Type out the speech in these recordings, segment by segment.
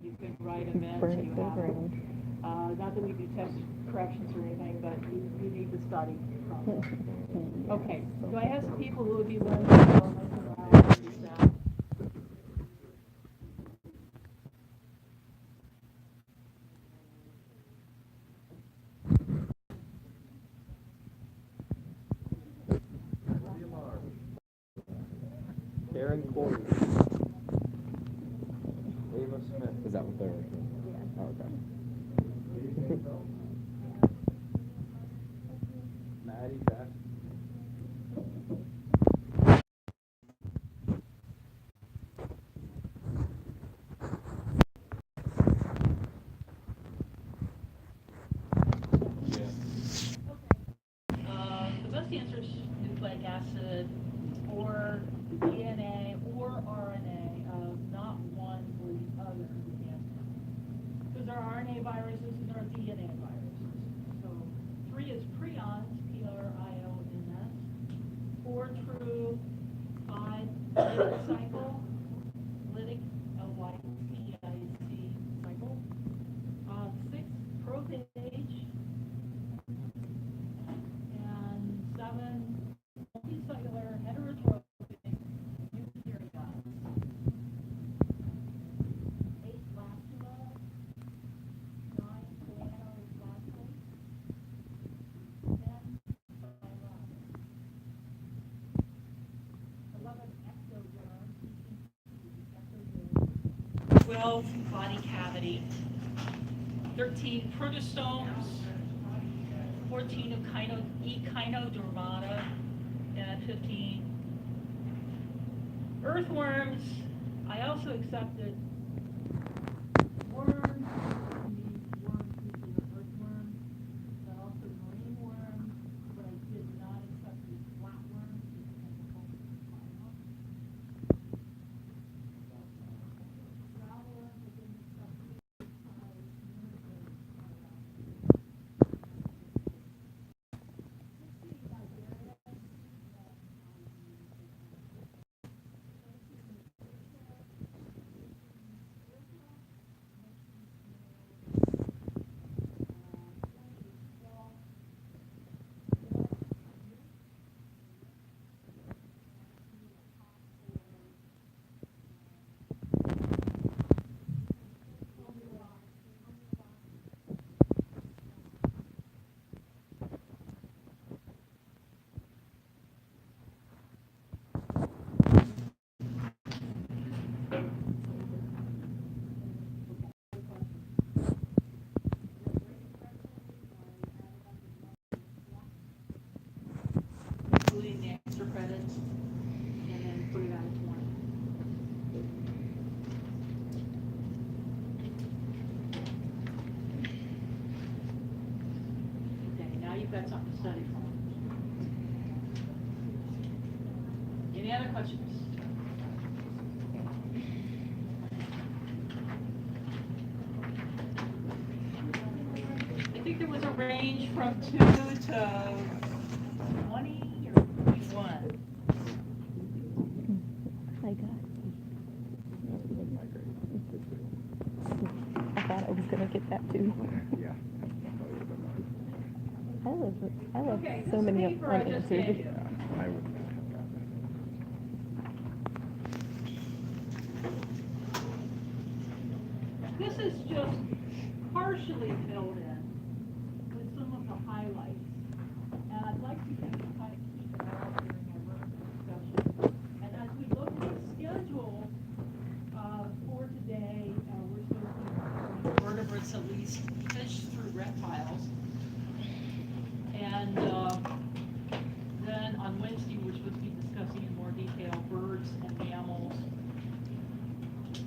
you could write a minute, Burn so it you to the have it. ground. Not that we do text corrections or anything, but you need to study. Okay, do I have some people who would be willing to go and listen to that? Karen Corey. Ava Smith. Is that what they're? Oh, okay. Maddie Beth. The best answer is nucleic acid or DNA or RNA, not one or the other. Because there are RNA viruses and there are DNA viruses. So 3 is prions, P-R-I-O-N-S. 4 true, 5 lytic cycle, lytic, L-Y-T-I-C cycle. 6 prophage. And 7 multicellular heterotrophic eukaryotes. 8 blastula. 9 choanoblastoid. 10 phylum. 11 ectoderm. 12 body cavity. 13 protostomes. 14 echinodermata, and 15 earthworms. I also accepted worms, these worms usually are earthworms, but also marine worms, but I did not accept these flatworms because I have to find them. Gravelworms, I didn't accept these. Including the extra credits, and then put it on 20. Okay, now you've got something to study from. Any other questions? I think there was a range from 2 to 20 or 21. I got. I thought I was gonna get that too. Yeah. I love Okay, so this many paper I just gave unanswered. you. Yeah, I would not have gotten This is just partially filled in with some of the highlights. And I'd like to kind of keep it all during our vertebrate discussion. And as we look at the schedule for today, we're supposed to be vertebrates at least fish through reptiles. And then on Wednesday, we're supposed to be discussing in more detail birds and mammals.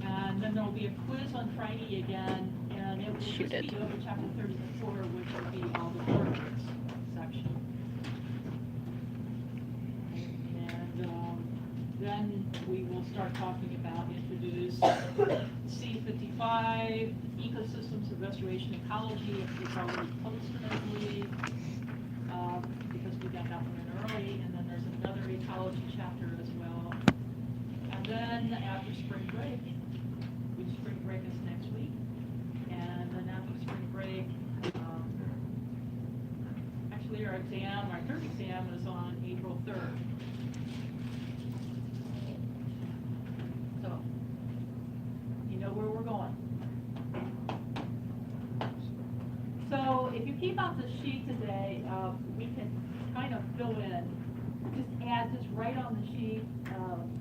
And then there'll be a quiz on Friday again, and it will just Shoot be it. over chapter 34, which will be all the vertebrates section. And then we will start talking about introduce C55, ecosystems of restoration ecology. It's already posted, I believe, because we got that one in early. And then there's another ecology chapter as well. And then after spring break, which spring break is next week, exam, our third exam is on April 3rd. So, you know where we're going. So if you keep out the sheet today, we can kind of fill in, just add just right on the sheet,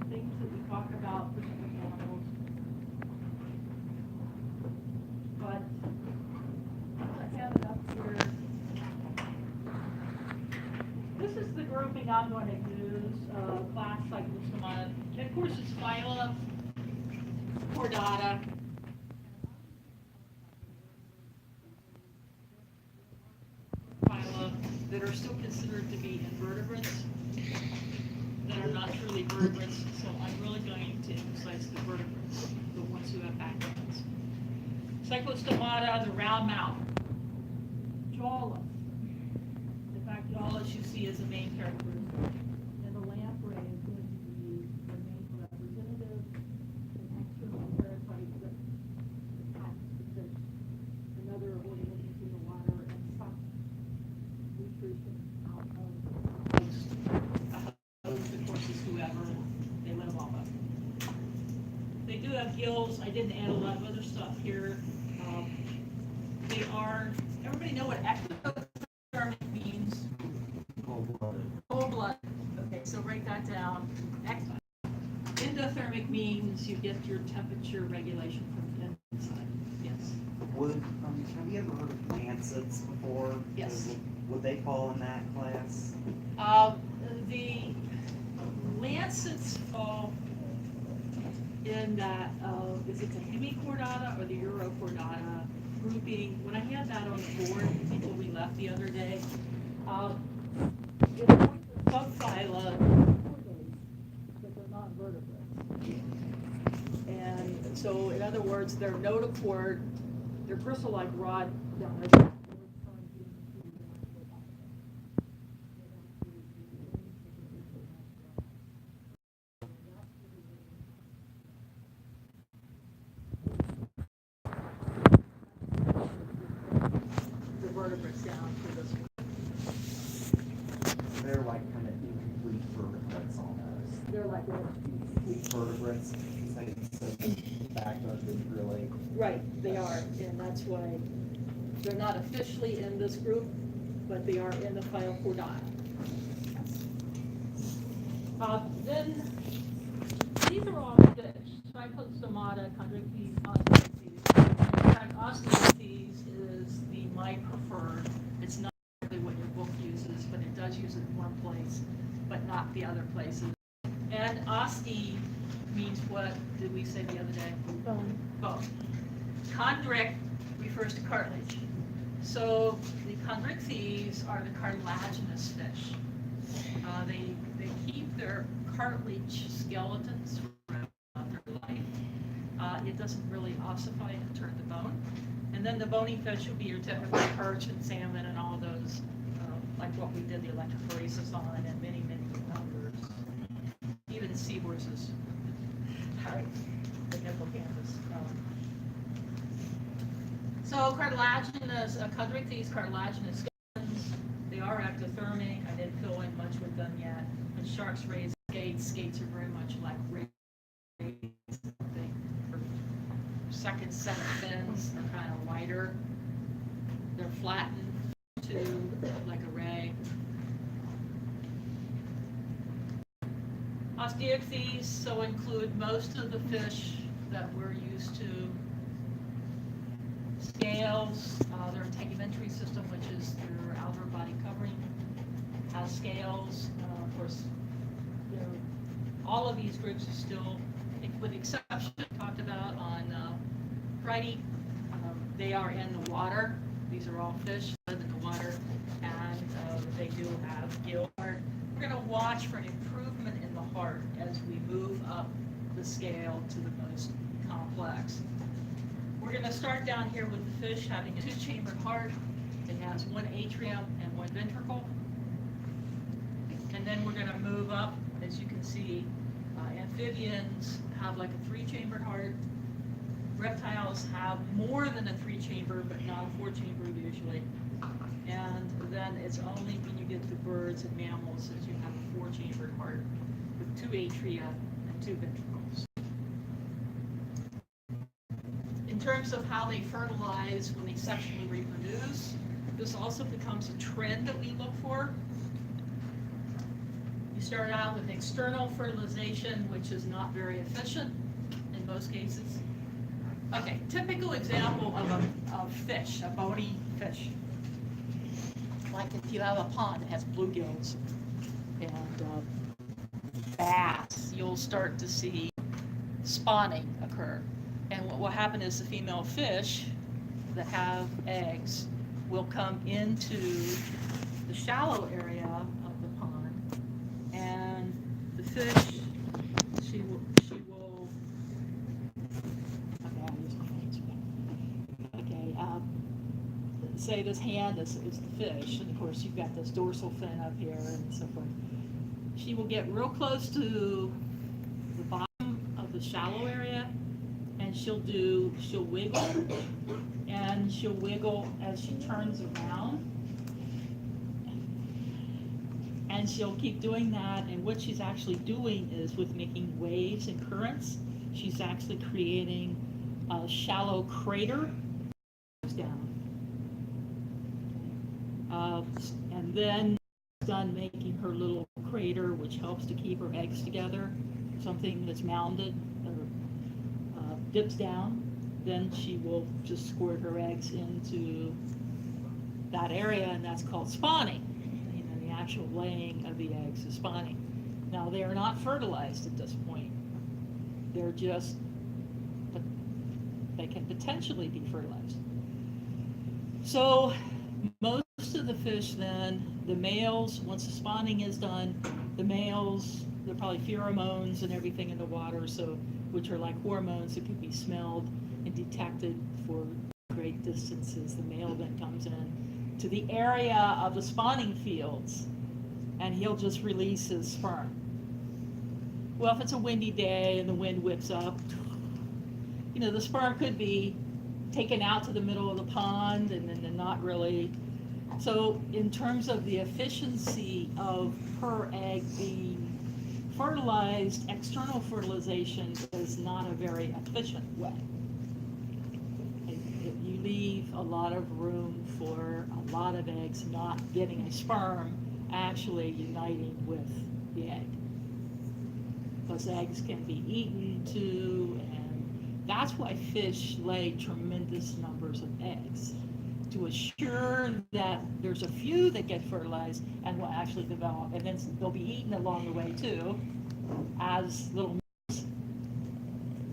things that we talk about for different animals. But I have it up here. This is the grouping I'm going to use, class Cyclostomata. And of course, it's Phyla, Chordata. Phyla that are still considered to be invertebrates, that are not truly vertebrates. So I'm really going to emphasize the vertebrates, the ones who have backbones. Cyclostomata, the round mouth. Jawless. In fact, jawless you see as the main characteristic. And the lamprey is going to be the main representative, an external parasite that attacks the fish, another organism in the water, and sucks nutrition out of the host. Of course, is whoever they live off of. They do have gills. I didn't add a lot of other stuff here. They are, everybody know what ectothermic means? Cold-blooded. Okay, so write that down. Endothermic means you get your temperature regulation from the inside. Yes. Have you ever heard of lancets before? Yes. Would they fall in that class? The lancets fall in that, is it the hemichordata or the urochordata grouping? When I had that on the board before we left the other day, it's subphyla, but they're not vertebrates. And so, in other words, their notochord, their bristle-like rod, the vertebrates down for this one. They're like kind of incomplete vertebrates almost. They're like Complete vertebrates, so the backbone is really. right, they are, and that's why they're not officially in this group, but they are in the Phylochordata. Then, these are all fish, Cyclostomata, Chondrichthyes, Osteichthyes. In fact, Osteichthyes is my preferred. It's not really what your book uses, but it does use it in one place, but not the other places. And oste means what did we say the other day? Bone. Bone. Chondrict refers to cartilage. So the chondrichthyes are the cartilaginous fish. They keep their cartilage skeletons throughout their life. It doesn't really ossify and turn to bone. And then the bony fish would be your typical perch and salmon and all those, like what we did the electrophoresis on, and many, many others. Even seahorses. The hippocampus. So cartilaginous, chondrichthyes, cartilaginous skeletons, they are ectothermic. I didn't fill in much with them yet. When sharks raise skates, skates are very much like rays. Their second set of fins are kind of wider. They're flattened to like a ray. Osteichthyes so include most of the fish that we're used to. Scales, their integumentary system, which is their outer body covering, has scales. Of course, all of these groups are still, with the exception talked about on Friday, they are in the water. These are all fish that live in the water, and they do have gill. We're going to watch for an improvement in the heart as we move up the scale to the most complex. We're going to start down here with the fish having a two-chambered heart. It has one atrium and one ventricle. And then we're going to move up, as you can see, amphibians have like a three-chambered heart. reptiles have more than a 3-chamber, but not a 4-chamber usually. And then it's only when you get to birds and mammals that you have a 4-chambered heart with 2 atria and 2 ventricles. In terms of how they fertilize when they sexually reproduce, this also becomes a trend that we look for. You start out with external fertilization, which is not very efficient in most cases. Okay, typical example of fish, a bony fish. Like if you have a pond that has bluegills and bass, you'll start to see spawning occur. And what will happen is the female fish that have eggs will come into the shallow area of the pond, and the fish, she will, okay, I'll use my hands. Okay, say this hand is the fish, and of course you've got this dorsal fin up here and so forth. She will get real close to the bottom of the shallow area, and she'll wiggle, and she'll wiggle as she turns around. And she'll keep doing that, and what she's actually doing is with making waves and currents, she's actually creating a shallow crater down. And then done making her little crater, which helps to keep her eggs together, something that's mounded or dips down, then she will just squirt her eggs into that area, and that's called spawning. You know, the actual laying of the eggs is spawning. Now, they are not fertilized at this point. They're just, but they can potentially be fertilized. So most of the fish then, the males, once the spawning is done, the males, there are probably pheromones and everything in the water, so which are like hormones that can be smelled and detected for great distances. The male then comes in to the area of the spawning fields, and he'll just release his sperm. Well, if it's a windy day and the wind whips up, you know, the sperm could be taken out to the middle of the pond and then not really. So in terms of the efficiency of her egg being fertilized, external fertilization is not a very efficient way. You leave a lot of room for a lot of eggs not getting a sperm actually uniting with the egg. Because eggs can be eaten too, and that's why fish lay tremendous numbers of eggs, to assure that there's a few that get fertilized and will actually develop, and then they'll be eaten along the way too, as little meals.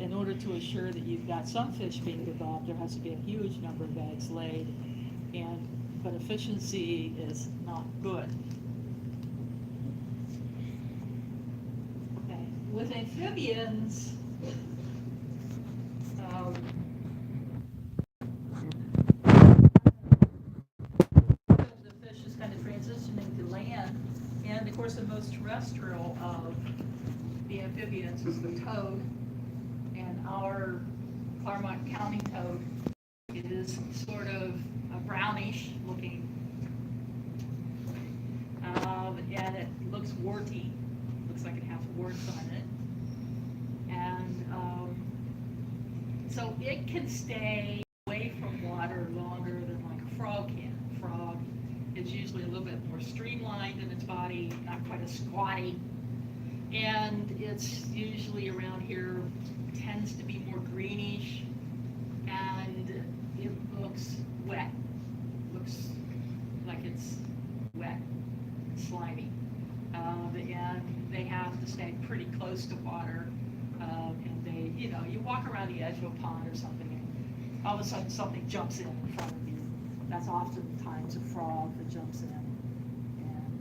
In order to assure that you've got some fish being developed, there has to be a huge number of eggs laid, but efficiency is not good. Okay, with amphibians, the fish is kind of transitioning to land, and of course the most terrestrial of the amphibians is the toad, and our Claremont County toad is sort of a brownish looking, and it looks warty, looks like it has warts on it, and so it can stay away from water longer than like a frog can. A frog is usually a little bit more streamlined in its body, not quite as squatty, and it's usually around here tends to be more greenish, and it looks wet, looks like it's wet, slimy, and they have to stay pretty close to water, and they, you know, you walk around the edge of a pond or something, and all of a sudden something jumps in front of you. That's oftentimes a frog that jumps in, and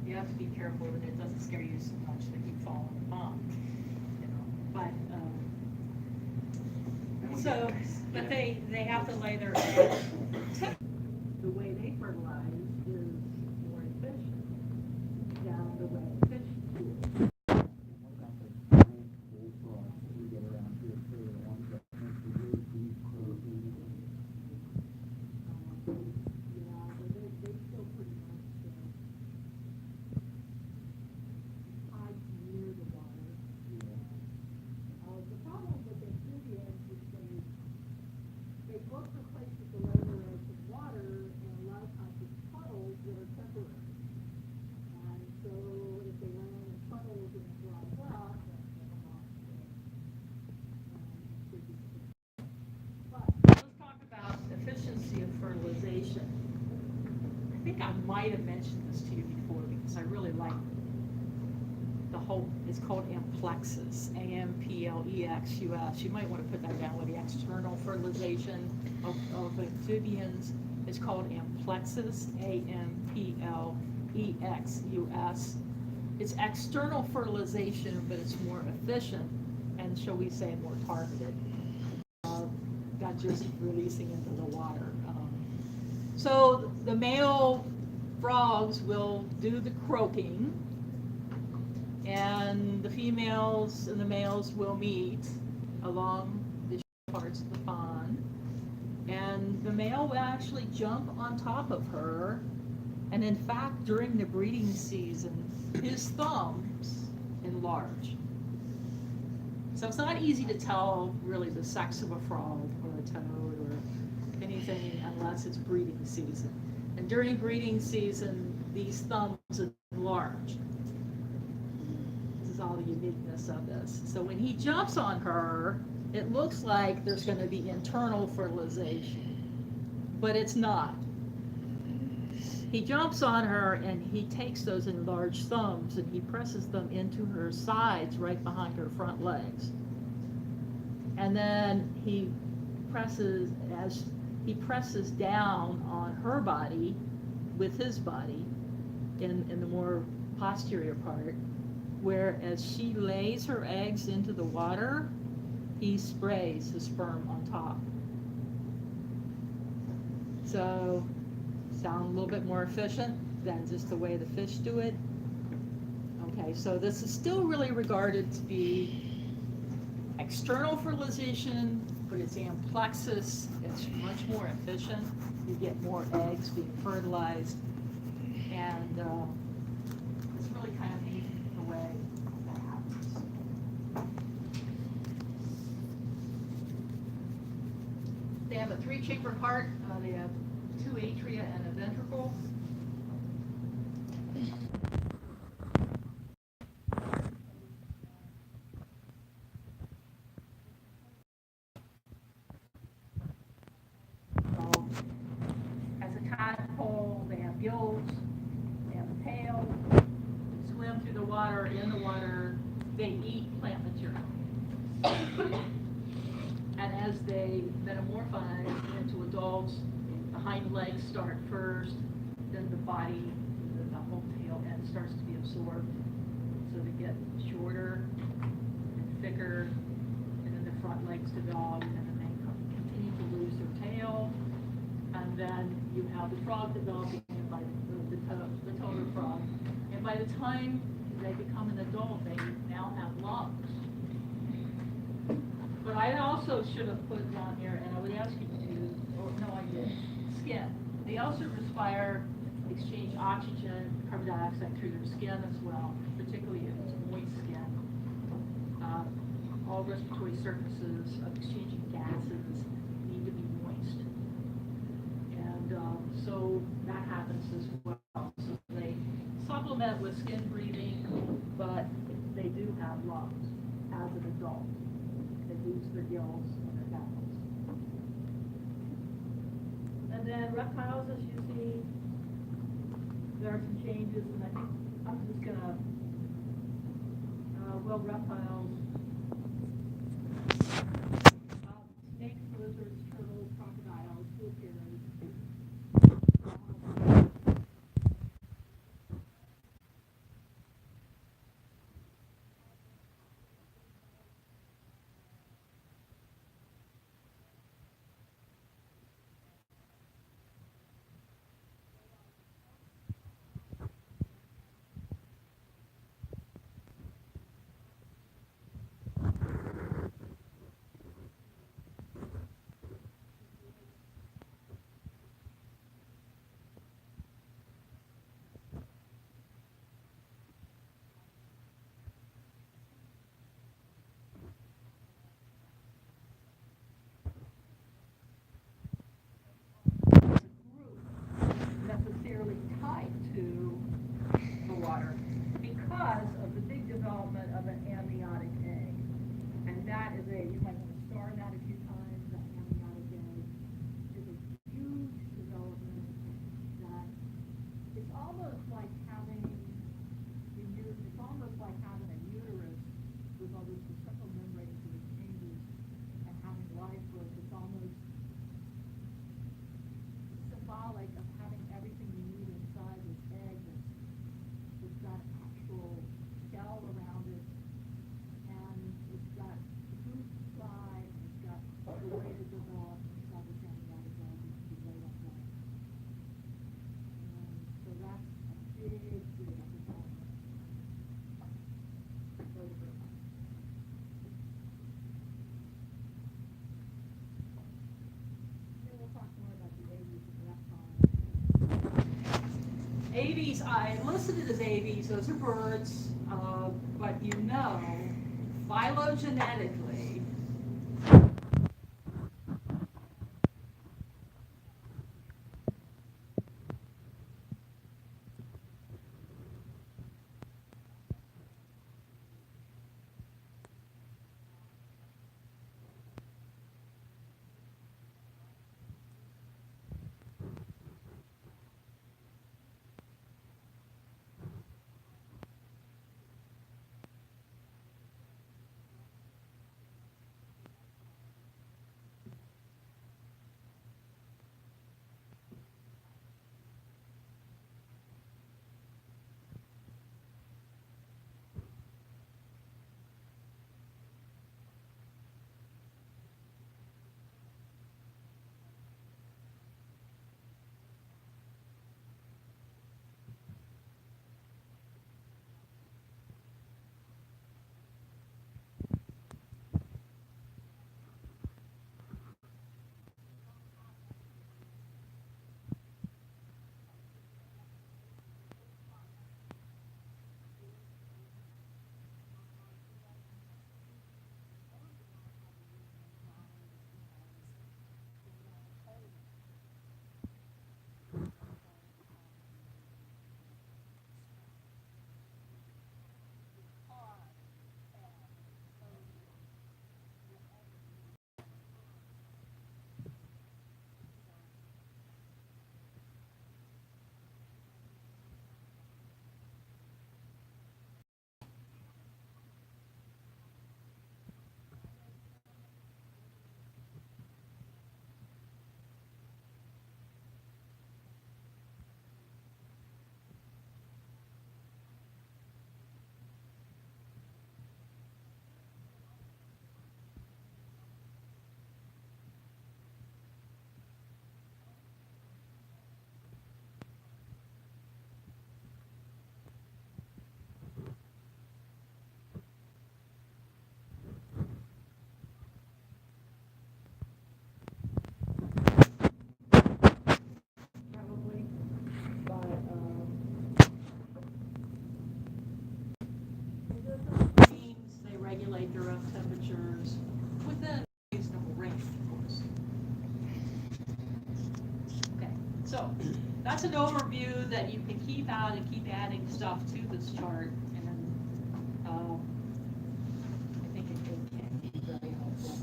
you have to be careful that it doesn't scare you so much that you fall in the pond, you know. But so, but they have to lay their eggs. The way they fertilize is more efficient down the way fish do. What about the giant bullfrogs that we get around here too, the ones fertilization. I think I might have mentioned this to you before because I really like the whole, it's called amplexus, AMPLEXUS. You might want to put that down with the external fertilization of amphibians. It's called amplexus, AMPLEXUS. It's external fertilization, but it's more efficient and, shall we say, more targeted. Not just releasing into the water. So the male frogs will do the croaking, and the females and the males will meet along the parts of the pond, and the male will actually jump on top of her, and in fact, during the breeding season, his thumbs enlarge. So it's not easy to tell really the sex of a frog or a toad or anything unless it's breeding season. And during breeding season, these thumbs enlarge. This is all the uniqueness of this. So when he jumps on her, it looks like there's going to be internal fertilization, but it's not. He jumps on her and he takes those enlarged thumbs and he presses them into her sides right behind her front legs. And then he presses down on her body with his body in the more posterior part, where as she lays her eggs into the water, he sprays his sperm on top. So sound a little bit more efficient than just the way the fish do it. Okay, so this is still really regarded to be external fertilization, but it's amplexus. It's much more efficient. You get more eggs being fertilized, and it's really kind of neat the way that happens. They have a 3-chamber heart. They have 2 atria and a ventricle. So, as a tadpole, they have gills, they have a tail, swim through the water, in the water, they eat plant material. And as they metamorphose into adults, the hind legs start first, then the body, the whole tail end starts to be absorbed. So they get shorter and thicker, and then the front legs develop, and then they continue to lose their tail. And then you have the frog developing by the toad frog. And by the time they become an adult, they now have lungs. But I also should have put down here, and I would ask you to, or no, I did, skin. They also respire, exchange oxygen, carbon dioxide through their skin as well, particularly if it's moist skin. All respiratory surfaces of exchanging gases need to be moist. And so that happens as well. So they supplement with skin breathing, but they do have lungs as an adult. They lose their gills and their tentacles. And then reptiles, as you see, there are some changes, and I think I'm just gonna, reptiles, snakes, lizards, turtles, crocodiles, flippers. Aves, I listed it as aves, those are birds, but you know, phylogenetically, probably, but, teams, they regulate their own temperatures within a reasonable range, of course. Okay, so that's an overview that you can keep out and keep adding stuff to this chart, and I think it can be very helpful.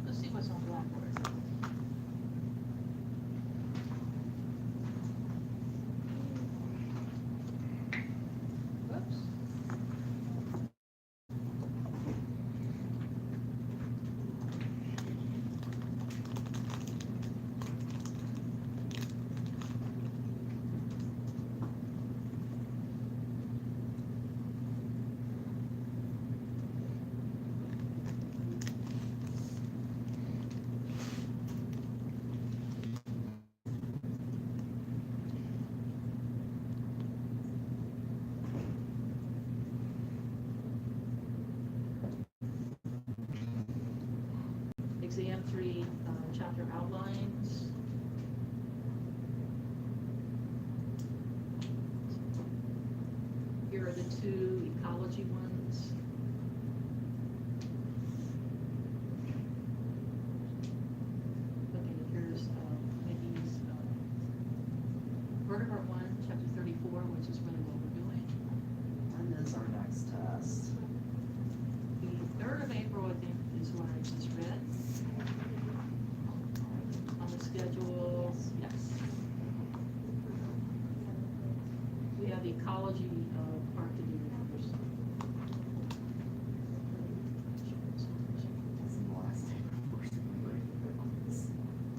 Let's see what's on Blackboard. Whoops. Exam 3, chapter outlines. Here are the two ecology ones. Okay, here's Mickey's vertebrate 1, chapter 34, which is really what we're doing. When is our next test? The 3rd of April, I think, is what I just read. On the schedule, yes. We have the ecology part to do first. That's the last day before spring break.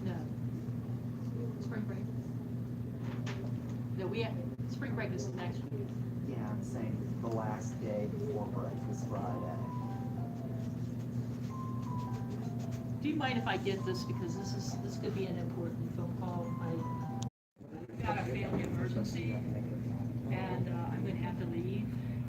No. Spring break. No, we have, spring break is next week. Yeah, I'm saying the last day before break is Friday. Do you mind if I get this, because this could be an important phone call? family emergency, and I'm gonna have to leave.